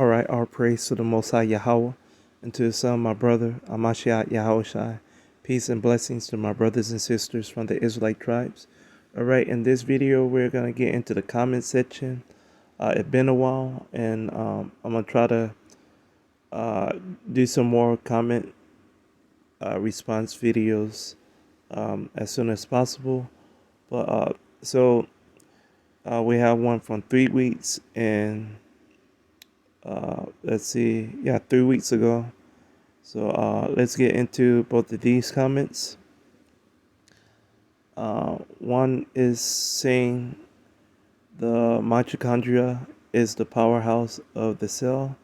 All right, all praise to the Most High Yahweh, and to the Son, my brother, Amashiach Yahushai. Peace and blessings to my brothers and sisters from the Israelite tribes. All right, in this video, we're going to get into the comment section. It's been a while, and I'm going to try to do some more comment response videos as soon as possible. But we have one from 3 weeks, and let's see, 3 weeks ago. So let's get into both of these comments. One is saying the mitochondria is the powerhouse of the cell,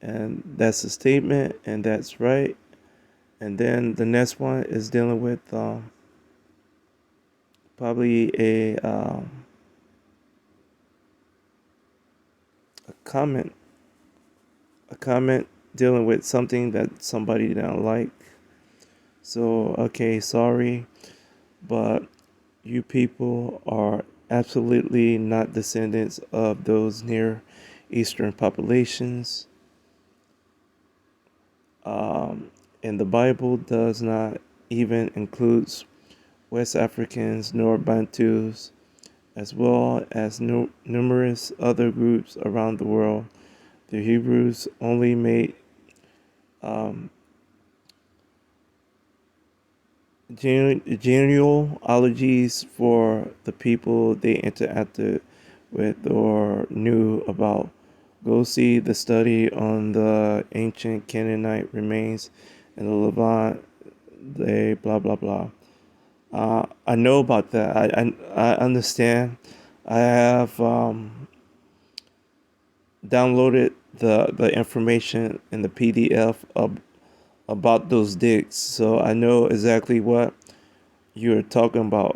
and that's a statement, and that's right. And then the next one is dealing with probably a comment, dealing with something that somebody didn't like. So okay, sorry, but you people are absolutely not descendants of those Near Eastern populations. And the Bible does not even include West Africans nor Bantus, as well as numerous other groups around the world. The Hebrews only made genealogies for the people they interacted with or knew about. Go see the study on the ancient Canaanite remains in the Levant. They blah blah blah. I know about that. I understand. I have downloaded the information in the PDF about those digs, so I know exactly what you're talking about.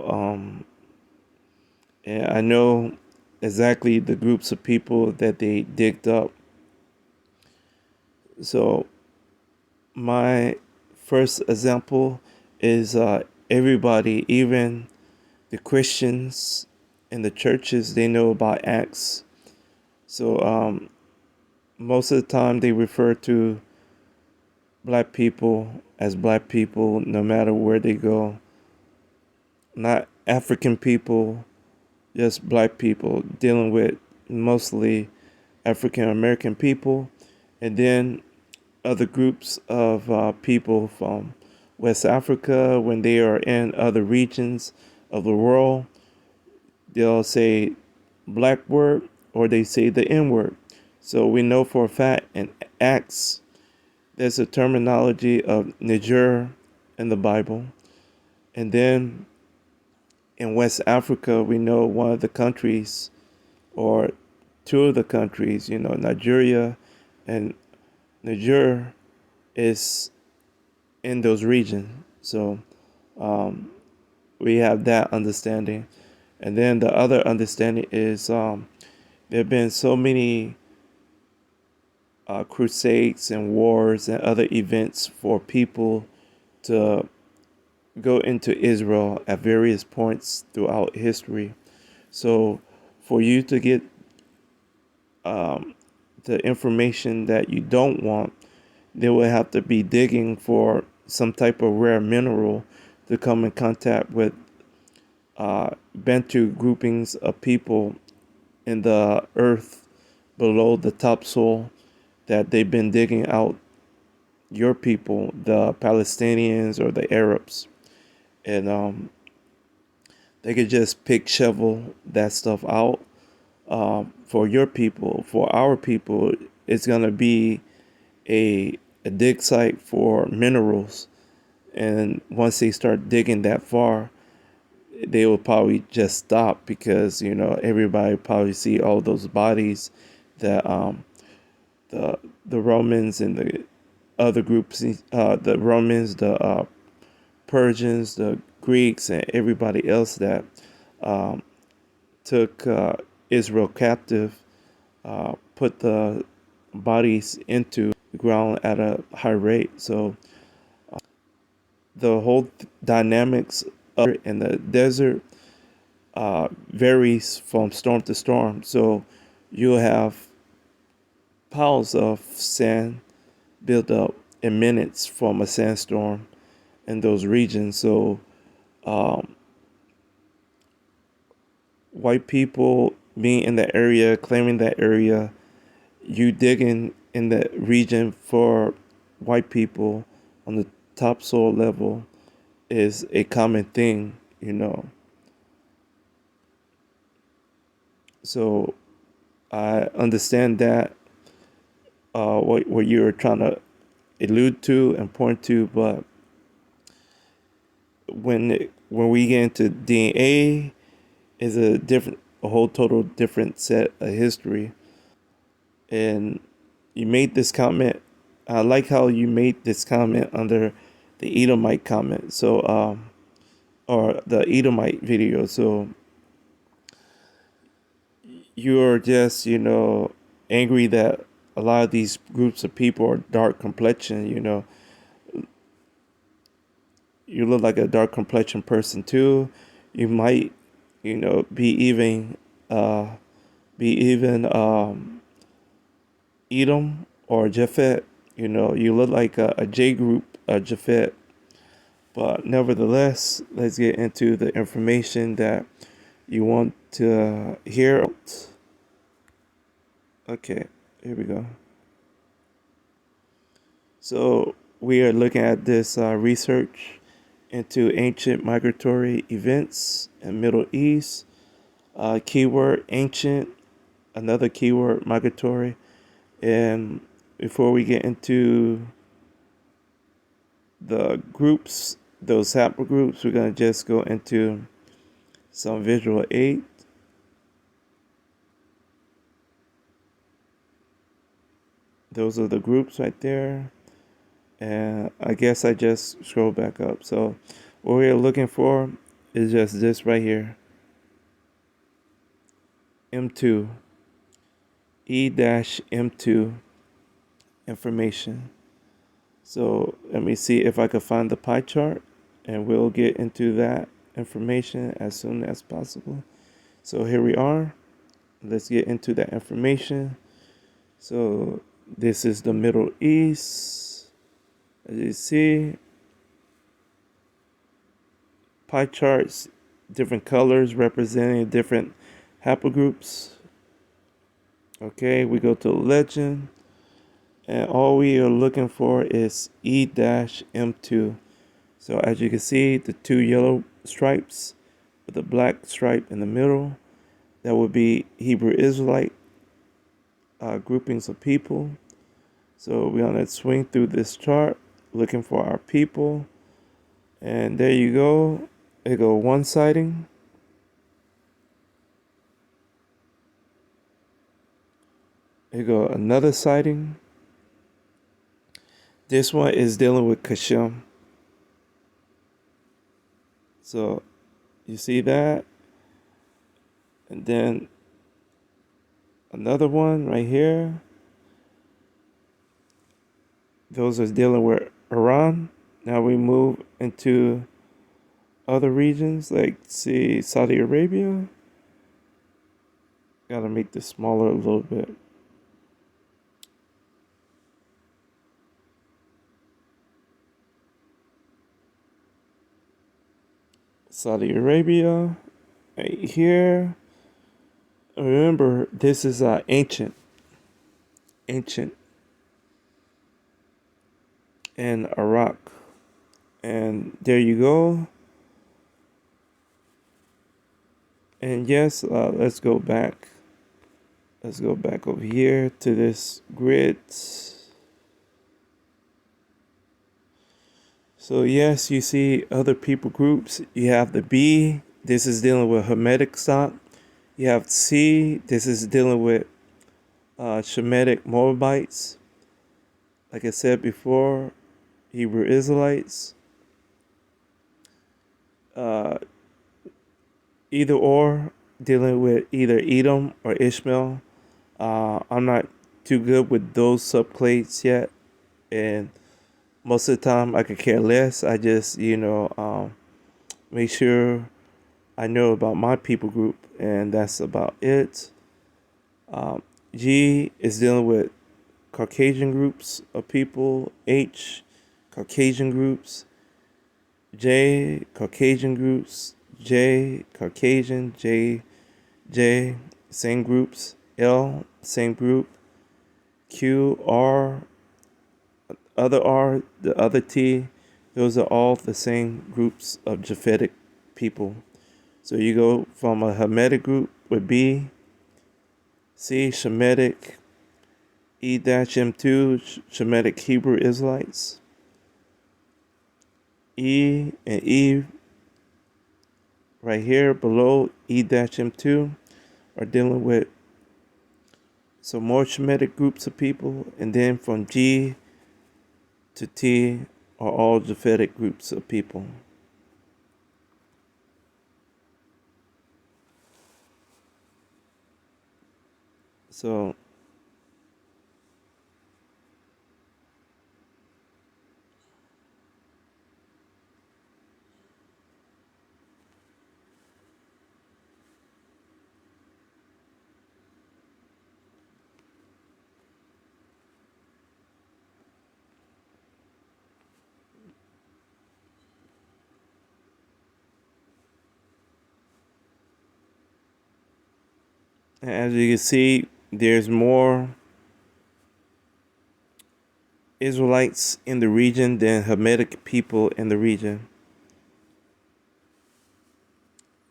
And I know exactly the groups of people that they digged up. So my first example is everybody, even the Christians in the churches, they know about Acts. So most of the time they refer to black people as black people no matter where they go. Not African people, just black people, dealing with mostly African American people, and then other groups of people from West Africa. When they are in other regions of the world, they'll say black word or they say the N word. So we know for a fact in Acts, there's a terminology of Niger in the Bible. And then in West Africa, we know one of the countries, or two of the countries, Nigeria and Niger is in those regions. So we have that understanding. And then the other understanding is there have been so many crusades and wars and other events for people to go into Israel at various points throughout history. So for you to get the information that you don't want, they will have to be digging for some type of rare mineral to come in contact with Bantu groupings of people in the earth below the topsoil that they've been digging out your people, the Palestinians or the Arabs. And they could just shovel that stuff out. For your people, for our people, it's going to be a dig site for minerals. And once they start digging that far, they will probably just stop because, everybody probably see all those bodies that the Romans and the other groups, the Romans, the Persians, the Greeks, and everybody else that took Israel captive, put the bodies into the ground at a high rate. So the whole dynamics in the desert varies from storm to storm. So you'll have piles of sand built up in minutes from a sandstorm in those regions. So um, white people being in the area, claiming that area, you digging in the region for white people on the topsoil level is a common thing, you know. So I understand that what you're trying to allude to and point to, but when we get into DNA, is a whole total different set of history. And you made this comment. I like how you made this comment under the Edomite comment. So or the Edomite video. So you're just, angry that a lot of these groups of people are dark complexion, you look like a dark complexion person too. You might, be uh even Edom or Japhet. You look like a J group, a Japhet. But nevertheless, let's get into the information that you want to hear. Okay, here we go. So we are looking at this research into ancient migratory events in Middle East. Keyword ancient, another keyword migratory. And before we get into the groups, those haplogroups, we're going to just go into some visual aid. Those are the groups right there. And I guess I just scroll back up. So what we're looking for is just this right here. M2, E-M2 information. So let me see if I can find the pie chart, and we'll get into that information as soon as possible. So here we are. Let's get into that information. So this is the Middle East. As you see, pie charts, different colors representing different haplogroups. Okay, we go to legend, and all we are looking for is E-M2. So as you can see, the two yellow stripes with a black stripe in the middle, that would be Hebrew Israelite groupings of people. So we're going to swing through this chart looking for our people. And there you go. There go one sighting. There go another sighting. This one is dealing with Kashem. So you see that? And then another one right here. Those are dealing with Iran. Now we move into other regions, like see Saudi Arabia. Gotta make this smaller a little bit. Saudi Arabia, right here. Remember, this is ancient, and Iraq. And there you go. And yes, let's go back. Let's go back over here to this grid. So yes, you see other people groups. You have the B. This is dealing with Hermetic stock. You have C. This is dealing with Shemitic Moabites. Like I said before, Hebrew Israelites. Uh, Either or, dealing with either Edom or Ishmael. I'm not too good with those subclades yet, and most of the time I could care less. I just, make sure I know about my people group, and that's about it. G is dealing with Caucasian groups of people. H, Caucasian groups. J, Caucasian groups. J, Caucasian. J, same groups. L, same group. Q, R, other R, the other T. Those are all the same groups of Japhetic people. So you go from a Hamitic group with B, C, Shemitic, E-M2, Shemitic Hebrew Israelites. E and E right here below E-M2 are dealing with some more Shemitic groups of people. And then from G to T are all Japhetic groups of people. So as you can see, there's more Israelites in the region than Hamitic people in the region.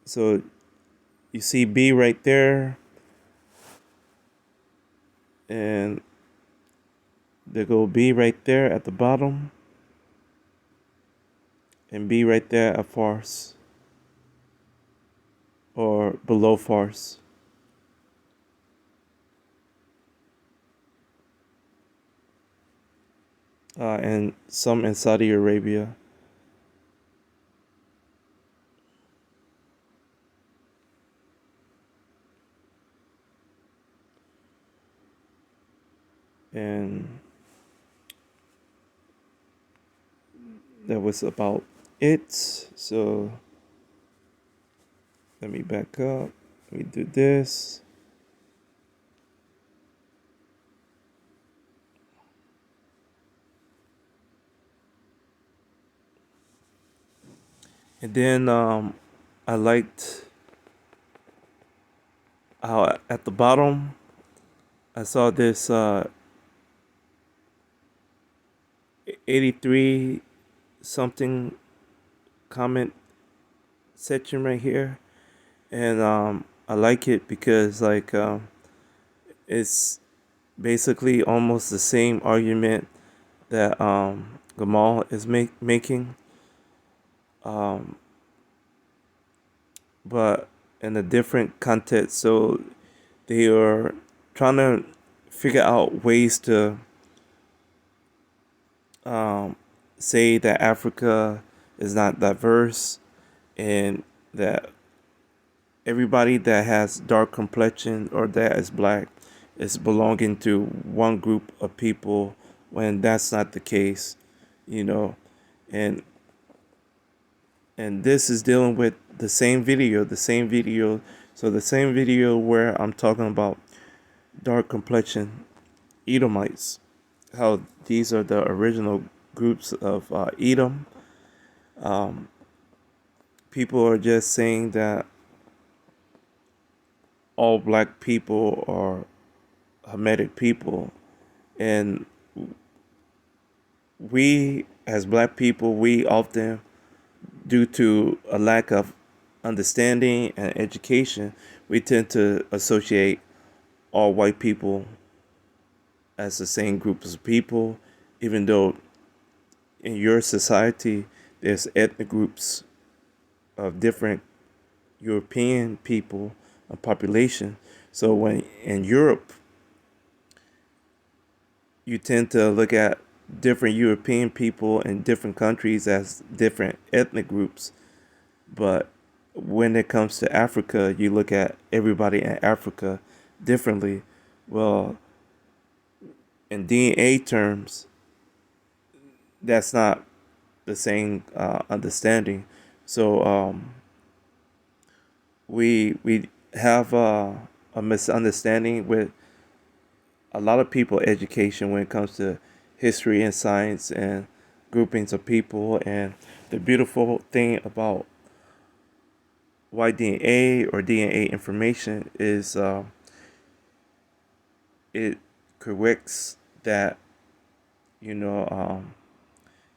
So you see B right there, and there go B right there at the bottom, and B right there at Farce, or below Farce. And some in Saudi Arabia. And that was about it. So let me back up. Let me do this. And then I liked how at the bottom I saw this 83 something comment section right here. And I like it because it's basically almost the same argument that Gamal is making, but in a different context. So they are trying to figure out ways to say that Africa is not diverse, and that everybody that has dark complexion or that is black is belonging to one group of people, when that's not the case, you know. and and this is dealing with the same video. So the same video where I'm talking about dark complexion Edomites, how these are the original groups of Edom. People are just saying that all black people are Hamitic people, and we as black people, we often, due to a lack of understanding and education, we tend to associate all white people as the same group of people, even though in your society there's ethnic groups of different European people and population. So when in Europe, you tend to look at different European people in different countries as different ethnic groups. But when it comes to Africa, you look at everybody in Africa differently. Well, in DNA terms, that's not the same understanding. So we have a misunderstanding with a lot of people education when it comes to history and science and groupings of people. And the beautiful thing about Y-DNA or DNA information is it corrects that, you know,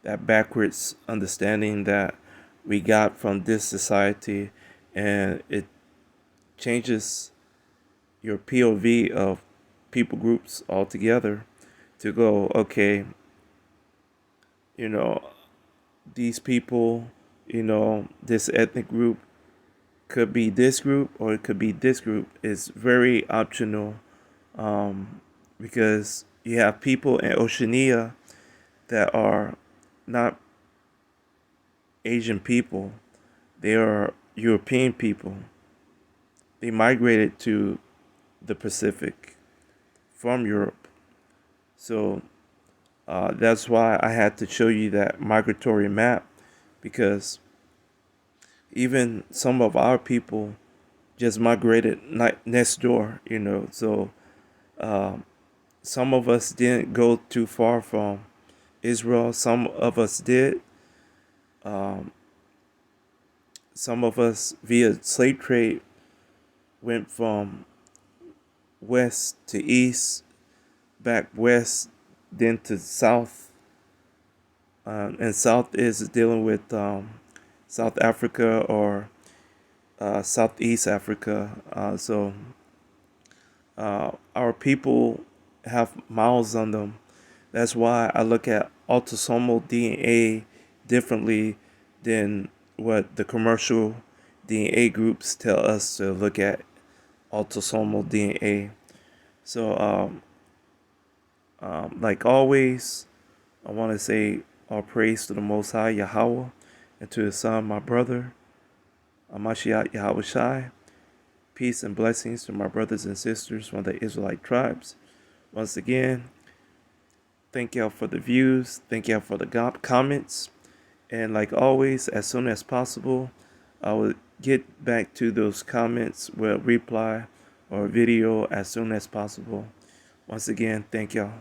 that backwards understanding that we got from this society, and it changes your POV of people groups altogether to go, okay, you know, these people, this ethnic group could be this group or it could be this group. It's very optional, because you have people in Oceania that are not Asian people, they are European people. They migrated to the Pacific from Europe. So that's why I had to show you that migratory map, because even some of our people just migrated next door, So some of us didn't go too far from Israel. Some of us did. Um, some of us, via slave trade, went from west to east, back west, then to south. And south is dealing with South Africa or Southeast Africa. Our people have miles on them. That's why I look at autosomal DNA differently than what the commercial DNA groups tell us to look at autosomal DNA. So, like always, I want to say all praise to the Most High Yahweh and to His Son, my brother, Amashiach Yahweh Shai. Peace and blessings to my brothers and sisters from the Israelite tribes. Once again, thank y'all for the views. Thank y'all for the comments. And like always, as soon as possible, I will get back to those comments with a reply or a video as soon as possible. Once again, thank y'all.